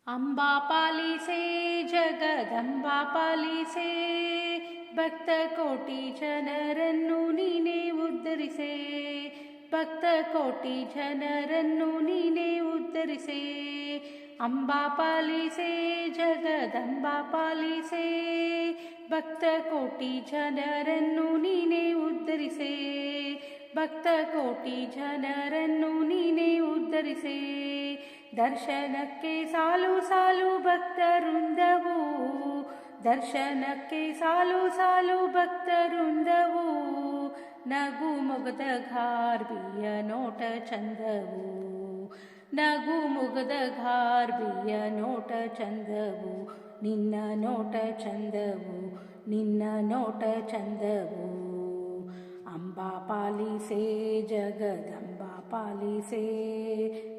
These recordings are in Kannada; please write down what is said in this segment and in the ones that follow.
ಅಂಬಾ ಪಾಲಿಸೆ ಜಗದಂಬಾ ಪಾಲಿಸೆ ಭಕ್ತ ಕೋಟಿ ಜನರನ್ನು ನೀನೇ ಉದ್ಧರಿಸೆ ಭಕ್ತ ಕೋಟಿ ಜನರನ್ನು ನೀನೇ ಉದ್ಧರಿಸೆ ಅಂಬಾ ಪಾಲಿಸೆ ಜಗದಂಬಾ ಪಾಲಿಸೆ ಭಕ್ತ ಕೋಟಿ ಜನರನ್ನು ನೀನೇ ಉದ್ಧರಿಸೆ ಭಕ್ತ ಕೋಟಿ ಜನರನ್ನು ನೀನೇ ಉದ್ಧರಿಸೆ ದರ್ಶನಕ್ಕೆ ಸಾಲು ಸಾಲು ಭಕ್ತವೃಂದವು ದರ್ಶನಕ್ಕೆ ಸಾಲು ಸಾಲು ಭಕ್ತವೃಂದವು ನಗು ಮೊಗದ ಗಾರ್ಬಿಯ ನೋಟ ಚಂದವು ನಗು ಮೊಗದ ಗಾರ್ಬಿಯ ನೋಟ ಚಂದವು ನಿನ್ನ ನೋಟ ಚಂದವು ನಿನ್ನ ನೋಟ ಚಂದವು ಅಂಬಾ ಪಾಲಿಸೆ ಜಗದಂಬಾ ಪಾಲಿಸೆ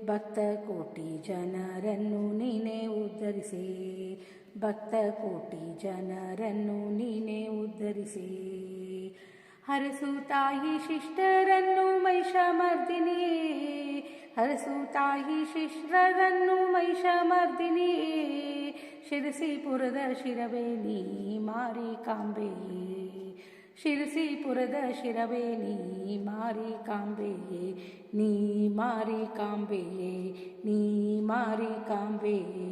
ಭಕ್ತ ಕೋಟಿ ಜನರನ್ನು ನೀನೇ ಉದ್ಧರಿಸೆ ಭಕ್ತ ಕೋಟಿ ಜನರನ್ನು ನೀನೇ ಉದ್ಧರಿಸೆ ಹರಸು ತಾಯಿ ಶಿಷ್ಟರನ್ನು ಮಹಿಷಮರ್ದಿನಿಯೇ ಹರಸು ತಾಯಿ ಶಿಷ್ಟರನ್ನು ಮಹಿಷಮರ್ದಿನಿಯೇ ಶಿರಸಿಪುರದ ಶಿರವೇ ನೀ ಮಾರಿಕಾಂಬೆಯೇ ಶಿರಸಿಪುರದ ಶಿರವೇ ನೀ ಮಾರಿಕಾಂಬೆಯೇ ನೀ ಮಾರಿಕಾಂಬೆಯೇ ನೀ ಮಾರಿಕಾಂಬೆಯೇ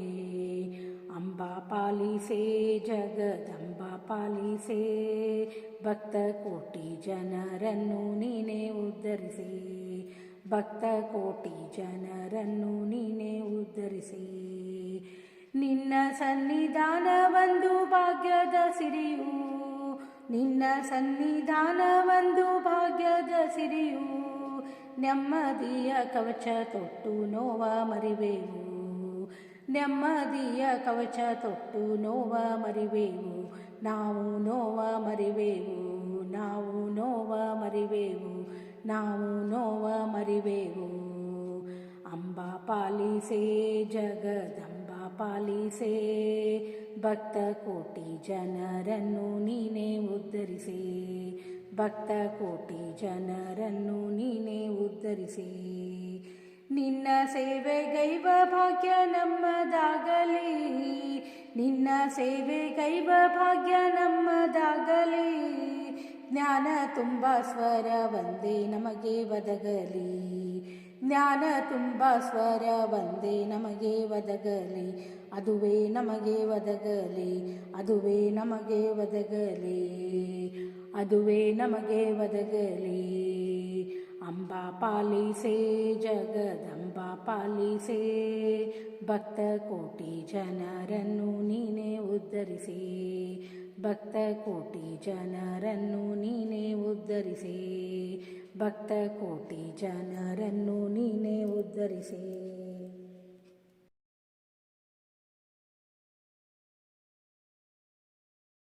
ಅಂಬಾ ಪಾಲಿಸೆ ಜಗದಂಬಾ ಪಾಲಿಸೆ ಭಕ್ತ ಕೋಟಿ ಜನರನ್ನು ನೀನೇ ಉದ್ಧರಿಸೆ ಭಕ್ತ ಕೋಟಿ ಜನರನ್ನು ನೀನೇ ಉದ್ಧರಿಸೆ ನಿನ್ನ ಸನ್ನಿಧಾನವೊಂದು ಭಾಗ್ಯದ ಸಿರಿಯು ನಿನ್ನ ಸನ್ನಿಧಾನವೊಂದು ಭಾಗ್ಯದ ಸಿರಿಯು ನೆಮ್ಮದಿಯ ಕವಚ ತೊಟ್ಟು ನೋವ ಮರಿವೆವು ನೆಮ್ಮದಿಯ ಕವಚ ತೊಟ್ಟು ನೋವ ಮರಿವೆವು ನಾವು ನೋವ ಮರಿವೆವು ನಾವು ನೋವ ಮರಿವೆವು ನಾವು ನೋವ ಮರಿವೆವು ಅಂಬಾ ಪಾಲಿಸೆ ಜಗದಂಬಾ ಪಾಲಿಸೆ ಭಕ್ತ ಕೋಟಿ ಜನರನ್ನು ನೀನೇ ಉದ್ಧರಿಸೆ ಭಕ್ತ ಕೋಟಿ ಜನರನ್ನು ನೀನೇ ಉದ್ಧರಿಸೆ ನಿನ್ನ ಸೇವೆಗೈವ ಭಾಗ್ಯ ನಮ್ಮದಾಗಲಿ ನಿನ್ನ ಸೇವೆಗೈವ ಭಾಗ್ಯ ನಮ್ಮದಾಗಲಿ ಜ್ಞಾನ ತುಂಬ ಸ್ವರ ಒಂದೇ ನಮಗೆ ಒದಗಲಿ ಜ್ಞಾನ ತುಂಬ ಸ್ವರ ಒಂದೇ ನಮಗೆ ಒದಗಲಿ ಅದುವೇ ನಮಗೆ ಒದಗಲಿ ಅದುವೇ ನಮಗೆ ಒದಗಲಿ ಅದುವೇ ನಮಗೆ ಒದಗಲಿ ಅಂಬಾ ಪಾಲಿಸೆ ಜಗದಂಬಾ ಪಾಲಿಸೆ ಭಕ್ತ ಕೋಟಿ ಜನರನ್ನು ನೀನೇ ಉದ್ಧರಿಸೆ ಭಕ್ತ ಕೋಟಿ ಜನರನ್ನು ನೀನೇ ಉದ್ಧರಿಸೆ ಭಕ್ತ ಕೋಟಿ ಜನರನ್ನು ನೀನೇ ಉದ್ಧರಿಸೆ